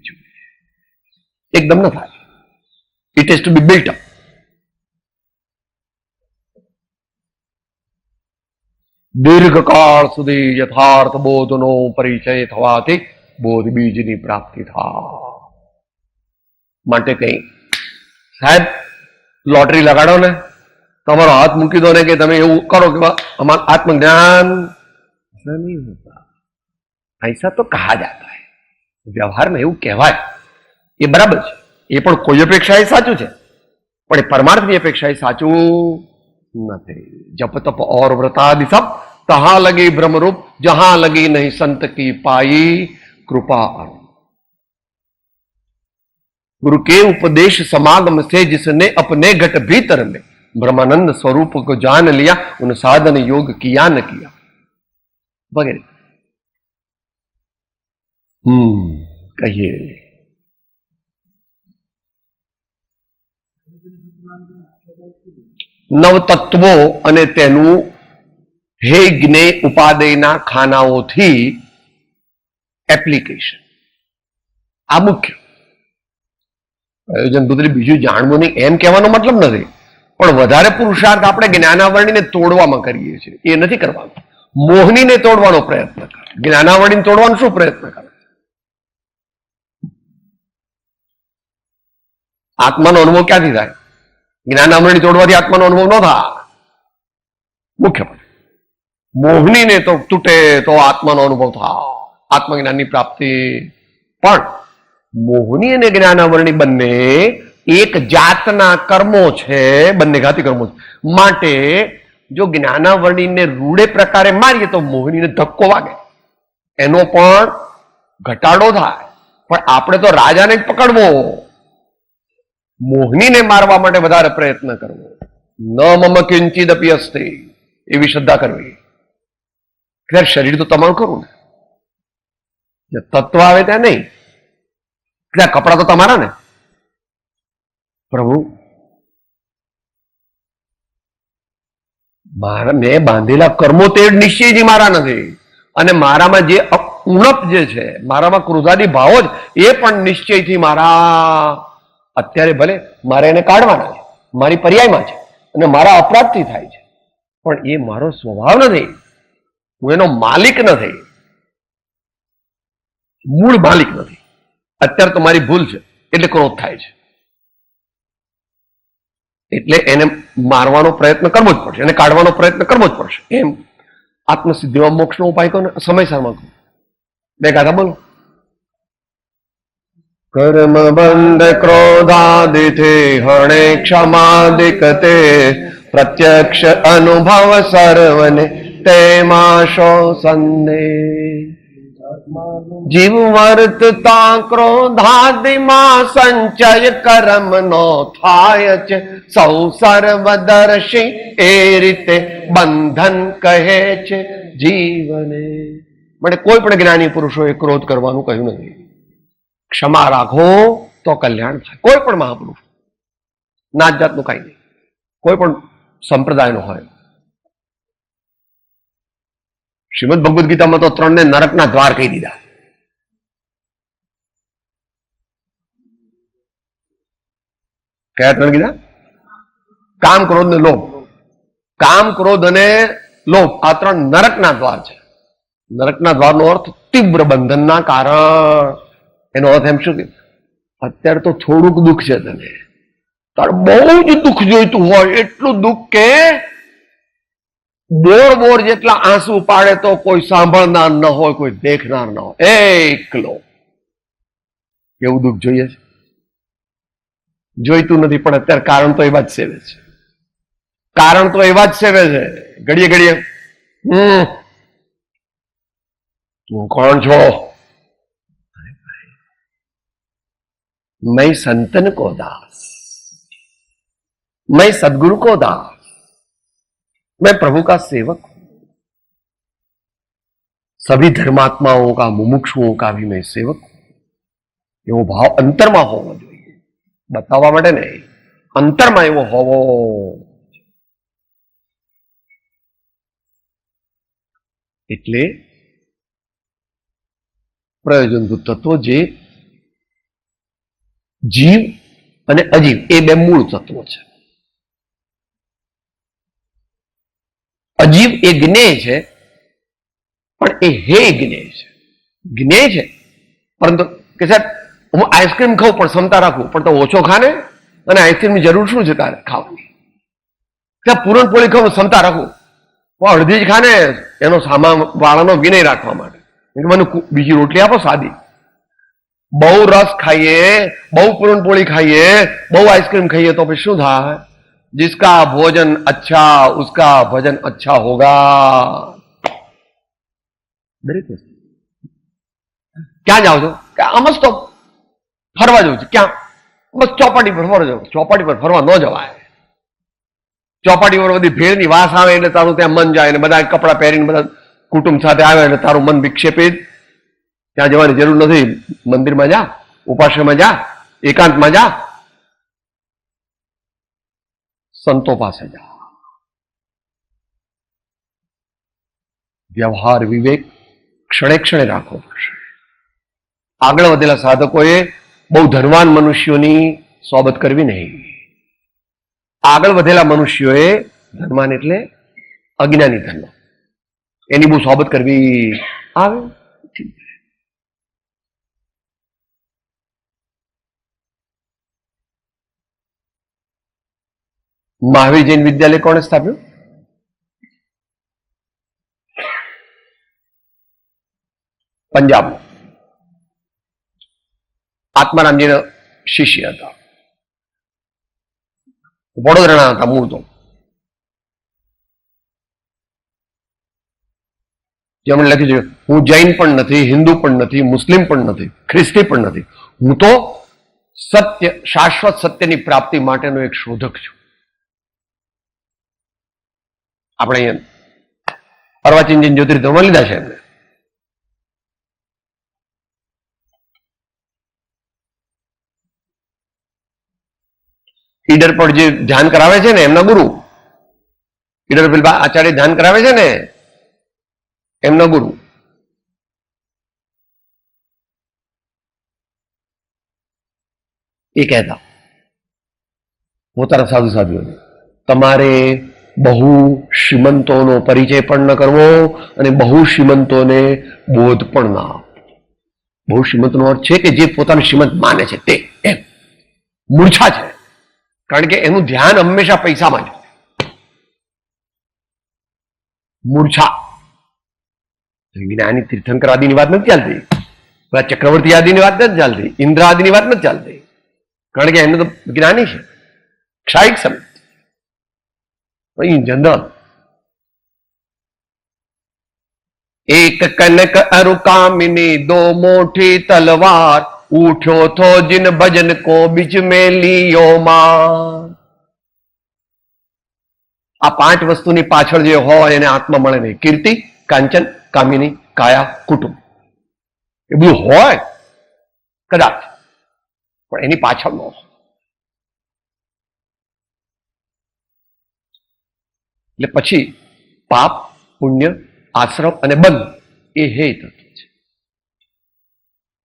જોઈએ. એકદમ ન થાય. It has to be built up. દીર્ઘકાળ સુધી યથાર્થ બોધનો પરિચય થવાથી બોધ બીજની પ્રાપ્તિ થાય. માટે કઈ સાહેબ લોટરી લગાડો ને, તમારો હાથ મૂકી દો ને કે તમે એવું કરો કે અમારું આત્મજ્ઞાન નહીં હોતા. ऐसा तो कहा जाता है, વ્યવહારમાં એવું કહેવાય, એ બરાબર છે, એ પણ કોઈ અપેક્ષા એ સાચું છે, પણ એ પરમાર્થની અપેક્ષા એ સાચું નથી. જપ તપ और व्रतादि सब तहां लगी भ्रमरूप, जहां लगी नहीं संत की पाई कृपा. गुरु के उपदेश समागम से जिसने अपने घट भीतर में ब्रह्मानंद स्वरूप को जान लिया, उन साधन योग किया न किया वगैरह. कहिए નવ તત્વો અને તેનું હે જ્ઞે ઉપાદેયના ખાનાઓથી એપ્લિકેશન, આ મુખ્ય. પ્રયોજન બુદ્ધિ બીજું જાણવું નહીં એમ કહેવાનો મતલબ નથી, પણ વધારે પુરુષાર્થ આપણે જ્ઞાનાવરણીને તોડવામાં કરીએ છીએ, એ નથી કરવાનો. મોહનીને તોડવાનો પ્રયત્ન કરે, જ્ઞાનાવરણીને તોડવાનો શું પ્રયત્ન કરે? આત્માનો અનુભવ ક્યાંથી થાય? જ્ઞાનાવરણી તોડવાથી આત્માનો અનુભવ ન થાય. મુખ્ય મોહનીને તો તૂટે તો આત્માનો અનુભવ થાય, આત્મજ્ઞાનની પ્રાપ્તિ. પણ મોહની અને જ્ઞાનાવરણી બંને એક જાતના કર્મો છે, બંને ઘાતી કર્મો છે. માટે જો જ્ઞાનાવરણીને રૂડે પ્રકારે મારીએ તો મોહનીને ધક્કો વાગે, એનો પણ ઘટાડો થાય. પણ આપણે તો રાજાને જ પકડવો, મોહનીને મારવા માટે વધારે પ્રયત્ન કરવો. ન મમ કિંચિદપી અસ્તિ એવી શ્રદ્ધા કરવી. ખેર શરીર તો તમારું ખરું ને, તત્વ આવે ત્યાં નહીં. ત્યાં કપડા તો તમારા ને. પ્રભુ મારા મેં બાંધેલા કર્મો તે નિશ્ચયથી મારા નથી, અને મારામાં જે ઉણપ જે છે, મારામાં ક્રોધાદી ભાવો જ એ પણ નિશ્ચયથી મારા. અત્યારે ભલે મારે એને કાઢવાના છે, મારી પર્યાયમાં છે અને મારા અપરાધથી થાય છે, પણ એ મારો સ્વભાવ નથી. હું એનો માલિક નથી, મૂળ માલિક નથી. અત્યારે તો મારી ભૂલ છે એટલે ક્રોધ થાય છે, એટલે એને મારવાનો પ્રયત્ન કરવો જ પડશે, એને કાઢવાનો પ્રયત્ન કરવો જ પડશે. એમ આત્મસિદ્ધિમાં મોક્ષનો ઉપાય કહો ને, સમયસરમાં કહો. બે ગાથા બોલો. કર્મ બંધ ક્રોધાદિથી હણે ક્ષમાદિકતે પ્રત્યક્ષ અનુભવ સર્વને તેમાં શો સંદેહ. જીવ વર્તતા ક્રોધાદિમાં સંચય કર્મનો થાય છે સૌ સર્વદર્શી એ રીતે બંધન કહે છે જીવને. માટે કોઈ પણ જ્ઞાની પુરુષોએ ક્રોધ કરવાનું કહ્યું નથી. ક્ષમા રાખો તો કલ્યાણ થાય. કોઈ પણ મહાપુરુષ, નાત જાતનું કઈ નહીં, કોઈ પણ સંપ્રદાયનો હોય. શ્રીમદ ભગવદ્ ગીતામાં તો 3 ને નરકના દ્વાર કહી દીધા. કયા 3 કીધા? કામ, ક્રોધ ને લોભ. કામ, ક્રોધ અને લોભ આ 3 નરકના દ્વાર છે. નરકના દ્વારનો અર્થ તીવ્ર બંધનના કારણ. એનો અર્થ એમ શું કે અત્યારે તો થોડુંક દુઃખ છે તને, તારે બહુ જ દુઃખ જોઈતું હોય એટલું દુઃખ કે બોર જેટલા આંસુ પાડે તો કોઈ સાંભળનાર ન હોય, કોઈ દેખનાર ન હોય, એકલો. એવું દુઃખ જોઈએ છે? જોઈતું નથી, પણ અત્યારે કારણ તો એવા જ સેવે છે. કારણ તો એવા જ સેવે છે. ઘડીએ ઘડીએ તું કોણ છો? मैं संतन को दास, मैं सदगुरु को दास, मैं प्रभु का सेवक हूं. सभी धर्मात्माओं का, मुमुक्षुओं का भी मैं सेवक हूं. एवो भाव अंतરમાં હોવો જોઈએ. બતાવવા માટે નહીં, અંતરમાં એવો હોવો. એટલે પ્રયોજનભૂત તત્વો જે જીવ અને અજીવ એ 2 મૂળ તત્વો છે. અજીવ એ જ્ઞેય છે, પણ એ હે જ્ઞેય છે. જ્ઞેય છે પરંતુ કે સાહેબ હું આઈસ્ક્રીમ ખાઉં પણ ક્ષમતા રાખું, પણ તો ઓછો ખાને, અને આઈસ્ક્રીમની જરૂર શું છે તારે ખાવાની? ત્યાં પૂરણપોળી ખાઉં ક્ષમતા રાખું, પણ અડધી જ ખાને, એનો સામા વાળાનો વિનય રાખવા માટે. મને બીજી રોટલી આપો સાદી. બહુ રસ ખાઈએ, બહુ પૂરણપોળી ખાઈએ, બહુ આઈસ્ક્રીમ ખાઈએ તો પછી શું થાય? जिसका भोजन अच्छा उसका भजन अच्छा होगा. દરેક વસ્તુ. ક્યાં જાઓ છો? કે આમ જ તો ફરવા જવું છે. ક્યાં? બસ ચોપાટી પર ફરવા જવું. ચોપાટી પર ફરવા ન જવાય. ચોપાટી પર બધી ભેળની વાસ આવે એટલે તારું ત્યાં મન જાય, અને બધા કપડાં પહેરીને બધા કુટુંબ સાથે આવે એટલે તારું મન વિક્ષેપિત. ત્યાં જવાની જરૂર નથી. મંદિરમાં જા, ઉપાશ્રયમાં જા, એકાંતમાં જા, સંતો પાસે જા. વ્યવહાર વિવેક ક્ષણે ક્ષણે રાખવો પડશે. આગળ વધેલા સાધકોએ બહુ ધનવાન મનુષ્યોની સોબત કરવી નહીં. આગળ વધેલા મનુષ્યોએ, ધનવાન એટલે અજ્ઞાની ધનવાન, એની બહુ સોબત કરવી આવે. મહાવીર જૈન વિદ્યાલય કોણે સ્થાપ્યું? પંજાબ. આત્મારામજીના શિષ્ય હતા. વડોદરાના હતા મૂળ તો. જેમણે લખ્યું છે, હું જૈન પણ નથી, હિન્દુ પણ નથી, મુસ્લિમ પણ નથી, ખ્રિસ્તી પણ નથી, હું તો સત્ય, શાશ્વત સત્યની પ્રાપ્તિ માટેનો એક શોધક છું. આપણે અહીંયા અર્વાચીન જૈન જ્યોતિર્ધર્મ લીધા છે એમને. ઈડર પર જે ધ્યાન કરાવે છે ને એમના ગુરુ, ઈડર પેલા આચાર્ય ધ્યાન કરાવે છે ને એમના ગુરુ. એ કહેતા પોતાના સાધુ સાધુઓને, તમારે બહુ શ્રીમંતોનો પરિચય પણ ન કરવો અને બહુ શ્રીમંતોને બોધ પણ ના આપવો. બહુ શ્રીમંતનો અર્થ છે કે જે પોતાનું શ્રીમંત માને છે તે. એમ મૂર્છા છે, કારણ કે એનું ધ્યાન હંમેશા પૈસામાં છે. મૂર્છા. જ્ઞાની તીર્થંકર આદિની વાત નથી ચાલતી. ચક્રવર્તી આદિની વાત નથી ચાલતી, ઇન્દ્ર આદિની વાત નથી ચાલતી, કારણ કે એમને તો જ્ઞાની છે, ક્ષાયિક સમિત જનરલ. એક કનક અરુ કામિની દો મોટી તલવાર, ઉઠ્યો થો जिन भजन को बीच में लियो मार. આ 5 વસ્તુની પાછળ જે હોય એને આત્મા મળે નહીં. કીર્તિ, કાંચન, કામિની, કાયા, કુટુંબ, એ બધું હોય કદાચ, પણ એની પાછળ ન હોય. એટલે પછી પાપ, પુણ્ય, આશ્રમ અને બંધ એ હેય તત્વ છે,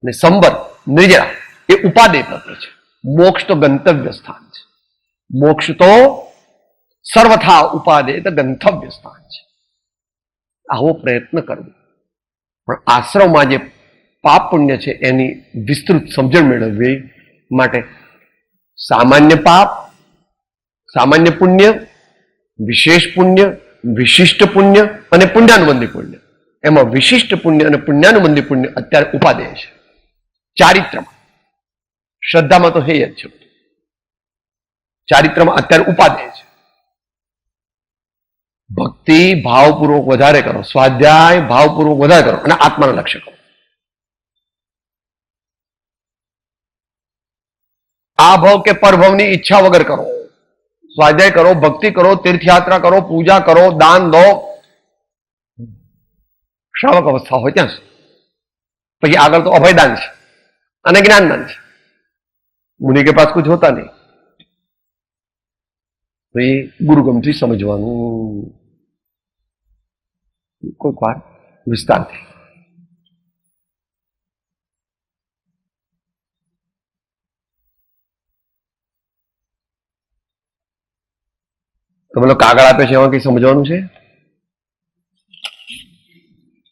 અને સંબર, નિર્જરા એ ઉપાદેય તત્વ છે. મોક્ષ તો ગંતવ્ય સ્થાન છે. મોક્ષ તો સર્વથા ઉપાદેય તો ગંતવ્ય સ્થાન છે. આવો પ્રયત્ન કરવો. પણ આશ્રમમાં જે પાપ પુણ્ય છે એની વિસ્તૃત સમજણ મેળવવી માટે સામાન્ય પાપ, સામાન્ય પુણ્ય, વિશેષ પુણ્ય, વિશિષ્ટ પુણ્ય અને પુણ્યાનુબંધી પુણ્ય. એમાં વિશિષ્ટ પુણ્ય અને પુણ્યાનુબંધી પુણ્ય અત્યારે ઉપાદેય છે. ચારિત્રમાં, શ્રદ્ધામાં તો હેય જ છે. ચારિત્રમાં અત્યારે ઉપાદેય છે. ભક્તિ ભાવપૂર્વક વધારે કરો, સ્વાધ્યાય ભાવપૂર્વક વધારે કરો અને આત્માને લક્ષ્ય કરો. આ ભાવ કે પરભવની ઈચ્છા વગર કરો. સ્વાધ્યાય કરો, ભક્તિ કરો, તીર્થયાત્રા કરો, પૂજા કરો, દાન દો, શ્રાવક અવસ્થા હોય ત્યાં પછી આગળ તો અભયદાન છે અને જ્ઞાનદાન છે. મુનિ કે પાસ કુછ હોતા નહીં. તો એ ગુરુગમથી સમજવાનું કોઈક વાર વિસ્તારથી. તમે કાગળ આપે છે એમાં કઈ સમજવાનું છે?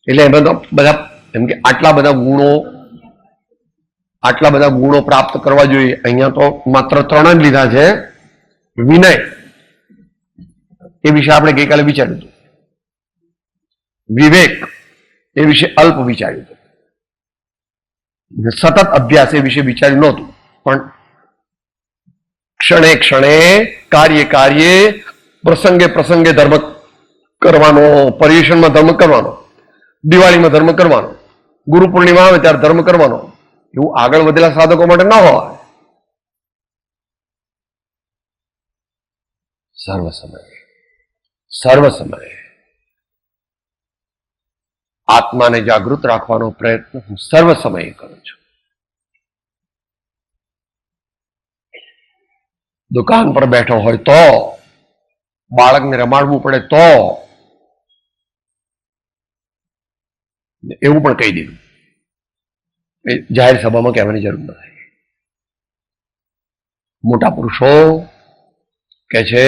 એટલે એમાં તો બધા એમ કે આટલા બધા ગુણો પ્રાપ્ત કરવા જોઈએ. અહીંયા તો માત્ર 3 જ લીધા છે. વિનય એ વિશે આપણે ગઈકાલે વિચાર્યું હતું. વિવેક એ વિશે અલ્પ વિચાર્યું હતું. સતત અભ્યાસ એ વિશે વિચાર્યું નહોતું. પણ ક્ષણે ક્ષણે, કાર્ય કાર્યે, પ્રસંગે પ્રસંગે ધર્મ કરવાનો, પર્યુષણમાં ધર્મ કરવાનો, દિવાળીમાં ધર્મ કરવાનો, ગુરુ પૂર્ણિમા આવે ત્યારે ધર્મ કરવાનો, એવું આગળ વધેલા સાધકો માટે ન હોય. સર્વ સમયે આત્માને જાગૃત રાખવાનો પ્રયત્ન હું સર્વ સમયે કરું છું. દુકાન પર બેઠો હોય તો, બાળકને રમાડવું પડે તો, એવું પણ કહી દીધું. જાહેર સભામાં કહેવાની જરૂર નથી. મોટા પુરુષો કે છે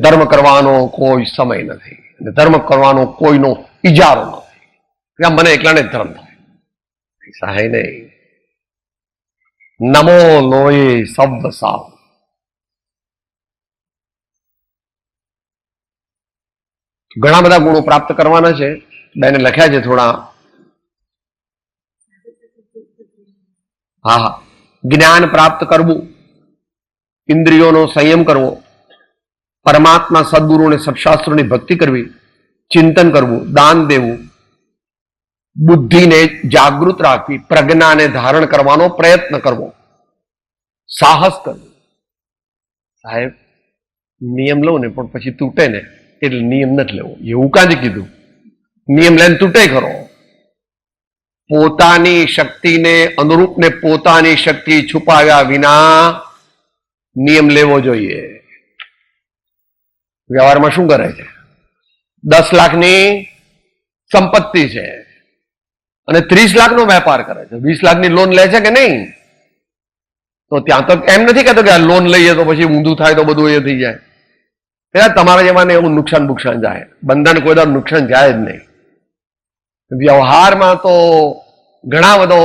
ધર્મ કરવાનો કોઈ સમય નથી, ધર્મ કરવાનો કોઈનો ઇજારો નથી, મને એકલાને ધર્મ થાય. સહાય નહીં. નમો લોહી શબ્દ સાવ. ઘણા બધા ગુણો પ્રાપ્ત કરવાના છે. બેને લખ્યા છે થોડા. હા, જ્ઞાન પ્રાપ્ત કરવું, ઇન્દ્રિયોનો સંયમ કરવો, પરમાત્મા સદગુરુ અને સત્શાસ્ત્રોની ભક્તિ કરવી, ચિંતન કરવું, દાન દેવું, બુદ્ધિને જાગૃત રાખવી, પ્રજ્ઞાને ધારણ કરવાનો પ્રયત્ન કરવો, સાહસ કરવું. સાહેબ નિયમ લઉં ને પણ પછી તૂટે ને એટલે નિયમ નથી લેવો, એવું કાંઈ કીધું. નિયમ લઈને તૂટે ખરો. પોતાની શક્તિને અનુરૂપ ને પોતાની શક્તિ છુપાવ્યા વિના નિયમ લેવો જોઈએ. વ્યવહારમાં શું કરે છે? 10 લાખની સંપત્તિ છે અને 30 લાખનો વેપાર કરે છે, 20 લાખની લોન લે છે કે નહીં? તો ત્યાં તો એમ નથી કહેતો કે આ લોન લઈએ તો પછી ઊંધું થાય તો બધું એ થઈ જાય. પેલા તમારા જેવાને એવું નુકસાન જાય. બંધાને કોઈ દર નુકસાન જાય જ નહીં. વ્યવહારમાં તો ઘણા બધો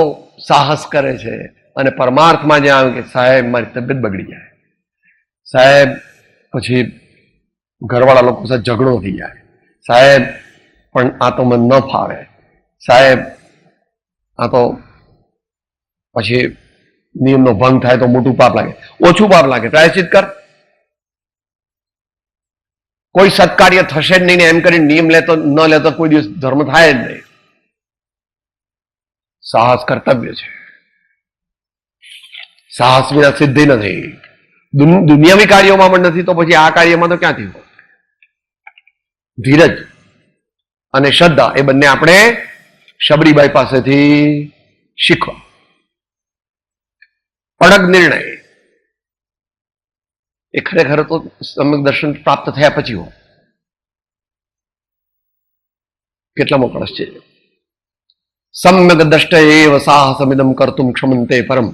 સાહસ કરે છે અને પરમાર્થમાં જ્યાં આવે કે સાહેબ મારી તબિયત બગડી જાય, સાહેબ પછી ઘરવાળા લોકો સાથે ઝઘડો થઈ જાય, સાહેબ પણ આ તો મને ન ફાવે, સાહેબ આ તો પછી નિયમનો ભંગ થાય તો મોટું પાપ લાગે, ઓછું પાપ લાગે, પ્રાયશ્ચિત કર. કોઈ સત્કાર્ય થશે જ નહીં ને એમ કરીને નિયમ લેતો ન લેતો કોઈ દિવસ ધર્મ થાય જ નહીં. સાહસ કર્તવ્ય છે, સાહસ વિના સિદ્ધિ નથી. દુનિયાવી કાર્યોમાં પણ નથી તો પછી આ કાર્યમાં તો ક્યાંથી હોય? ધીરજ અને શ્રદ્ધા એ બંને આપણે શબરીબાઈ પાસેથી શીખવા. અડગ નિર્ણય એ ખરેખર તો સમ્યક દર્શન પ્રાપ્ત થયા પછી હોય. કેટલામો કળશ છે? સમ્યક દ્રષ્ટ એવ સાહસમિદમ કર્તુમ ક્ષમંતે પરમ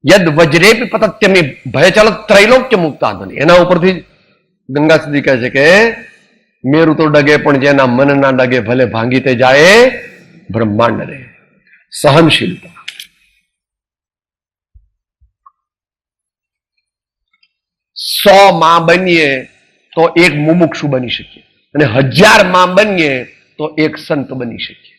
યદ વજ્રેપી પતત્યમી ભયચલ ત્રૈલોક્ય મુક્તાધ્વનિ. એના ઉપરથી ગંગા સુધી કહે છે કે મેરુ તો ડગે પણ જેના મન ના ડગે ભલે ભાંગી તે જાય બ્રહ્માંડ રે. સહનશીલતા. સો માં બનીએ તો એક મુમુક્ષુ બની શકીએ અને 1000 માં બનીએ તો એક સંત બની શકીએ.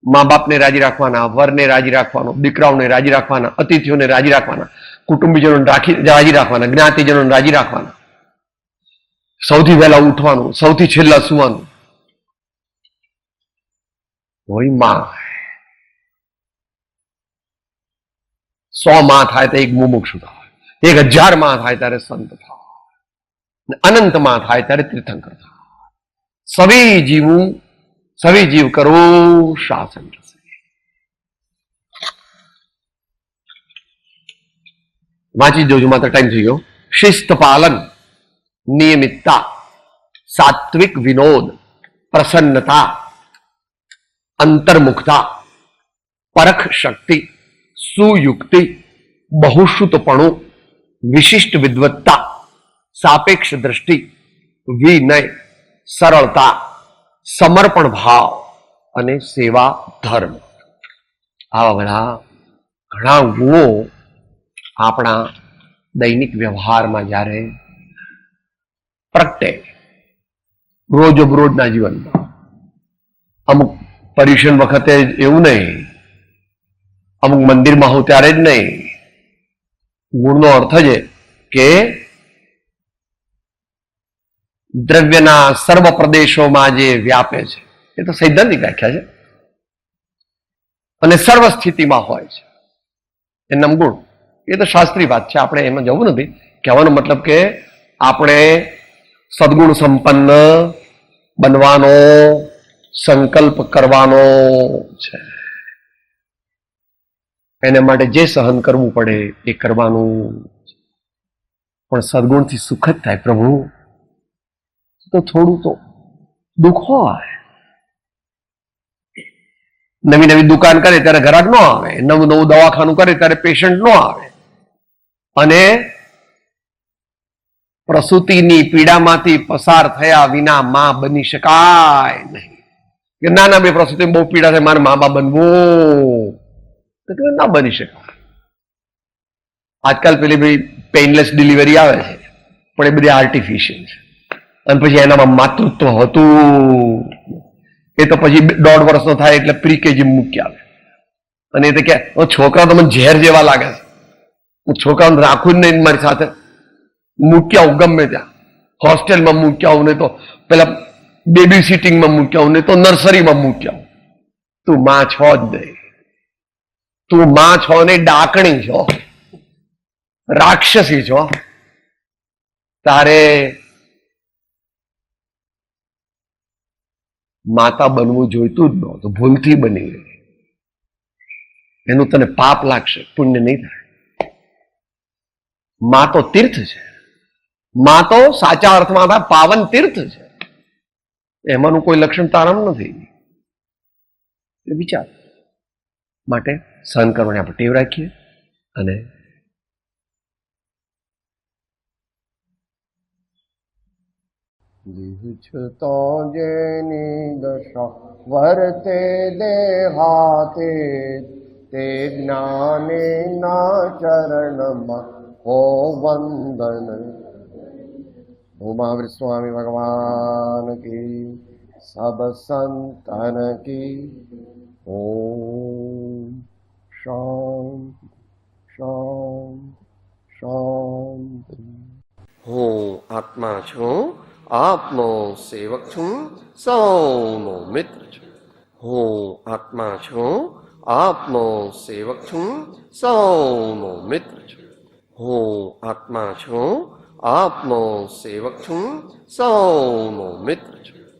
મા બાપને રાજી રાખવાના, વરને રાજી રાખવાનો, દીકરાઓને રાજી રાખવાના, અતિથિઓને રાજી રાખવાના, કુટુંબીજનોને રાજી રાખવાના, જ્ઞાતિજનોને રાજી રાખવાના, સૌથી વહેલા ઉઠવાનું, સૌથી છેલ્લા સુવાનું. હોય માં. 100 માં થાય તો એક મુમુક્ષુ થાય, 1000 માં થાય ત્યારે સંત થાય, અનંત માં થાય ત્યારે તીર્થંકર થાય. સવી જીવ કરો શાસન. વાંચી જોજો, માત્ર ટાઈમ થઈ ગયો. શિસ્ત પાલન, નિયમિતતા, સાત્વિક વિનોદ, પ્રસન્નતા, અંતર્મુખતા, પરખ શક્તિ, સુયુક્તિ, બહુશ્રુતપણું, વિશિષ્ટ વિદ્વત્તા, સાપેક્ષ દ્રષ્ટિ, વિનય, સરળતા, સમર્પણ ભાવ અને સેવા ધર્મ. આવા બધા ઘણા ગુણો આપણા દૈનિક વ્યવહારમાં જ્યારે પ્રગટે, રોજબરોજના જીવનમાં. અમુક પર્યુષણ વખતે એવું નહીં, અમુક મંદિરમાં હું ત્યારે જ નહીં. ગુણનો અર્થ છે કે દ્રવ્યના સર્વ પ્રદેશોમાં જે વ્યાપે છે, એ તો સૈદ્ધાંતિક વ્યાખ્યા છે, અને સર્વ સ્થિતિમાં હોય છે એ નમગુણ. એ તો શાસ્ત્રી વાત છે, આપણે એમાં જવું નથી. કહેવાનો મતલબ કે આપણે સદગુણ સંપન્ન બનવાનો સંકલ્પ કરવાનો છે. એને માટે જે સહન કરવું પડે એ કરવાનું. પણ સદગુણથી સુખ જ થાય પ્રભુ, તો થોડું તો દુઃખ હોય. નવી નવી દુકાન કરે ત્યારે ગ્રાહક ન આવે, નવું નવું દવાખાનું કરે ત્યારે પેશન્ટ ન આવે, અને પ્રસૂતિની પીડામાંથી પસાર થયા વિના માં બની શકાય નહીં. કે નાના બે પ્રસૂતિ બહુ પીડા થાય, મારે મા બાપ બનવું, ના બની શકાય. આજકાલ પેલી ભાઈ પેઇનલેસ ડિલિવરી આવે છે, પણ એ બધી આર્ટિફિશિયલ છે. અને પછી એનામાં માતૃત્વ હતું, એ તો પછી 1.5 વર્ષનો થાય એટલે પ્રી કેજી મૂકી આવે. અને એ તો કે છોકરા તો મને ઝેર જેવા લાગે છે, હું છોકરાને રાખું જ નહીં, મારી સાથે મૂકી આવું ગમે ત્યાં, હોસ્ટેલમાં મૂકી આવું, નહીં તો પેલા બેબી સિટિંગમાં મૂકી આવું, નહીં તો નર્સરીમાં મૂકી આવું. તું માં છો જ નહીં, તું માં છો ને ડાકણી છો, રાક્ષસી છો. તારે માતા બનવું જોઈતું જ નહોતું, ભૂલથી બની ગઈ. એનું તને પાપ લાગશે, પુણ્ય નહીં થાય. માં તો તીર્થ છે, માં તો સાચા અર્થમાં થાય પાવન તીર્થ છે. એમાંનું કોઈ લક્ષણ તારામાં નથી. એ વિચાર માટે સહન કરવાની આપણે ટેવ રાખીએ. અને
તો જેની દશા વર્તે દેહાતે તે જ્ઞાને ના ચરણમાં હો વંદન. ઉમાવીર સ્વામી ભગવાન કી सब संतन की ओम शांति शांति शांति।
હું આત્મા છું, આપનો સેવક છું, સૌનો મિત્ર છું. હું આત્મા છું, આપનો સેવક છું, સૌનો મિત્ર છું. હું આત્મા છું, આપનો સેવક છું, સૌનો મિત્ર છું.